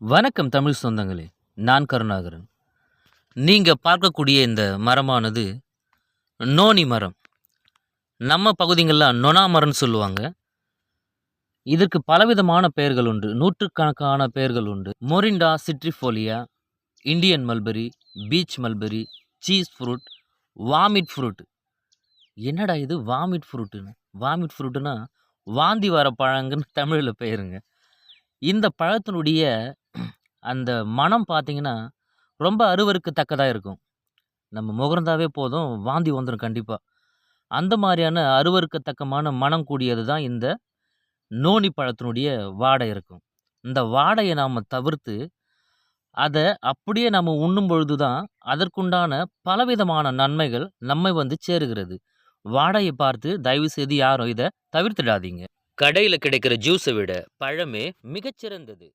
வணக்கம் தமிழ் சொந்தங்களே! நான் கருணாகரன். நீங்க பார்க்கக்கூடிய இந்த மரமானது நோனி மரம். நம்ம பகுதிகள்ல நொணா மரம்னு சொல்லுவாங்க. இதற்கு பலவிதமான பெயர்கள் உண்டு. நூற்றுக்கணக்கான பெயர்கள் உண்டு. Morinda citrifolia, Indian mulberry, beach mulberry, cheese fruit, vomit fruit. என்னடா இது வாமிட் ஃப்ரூட்டுன்னு? வாமிட் ஃப்ரூட்டுன்னா வாந்தி வர பழங்கன்னு தமிழ்ல பெயருங்க. இந்த பழத்தினுடைய அந்த மனம் பார்த்தீங்கன்னா, ரொம்ப அருவருக்கத்தக்கதா இருக்கும். நம்ம முகர்ந்தாவே போதும் வாந்தி வந்துரும் கண்டிப்பா. அந்த மாரியான அருவருக்கத்தக்கமான மனம் கூடியது தான் இந்த நோனி பழத்தினுடைய வாடை இருக்கும். இந்த வாடைய நாம தவிர்த்து, அத அப்படியே நம்ம உண்ணும் பொழுது தான், அதற்குண்டான பலவிதமான நன்மைகள் நம்மை வந்து சேருகிறது. வாடைய பார்த்து தயவுசெய்து யாரும் இத தவிர்த்திடாதீங்க. கடையில கிடைக்கிற ஜூஸ விட பழமே மிகச்சிறந்தது.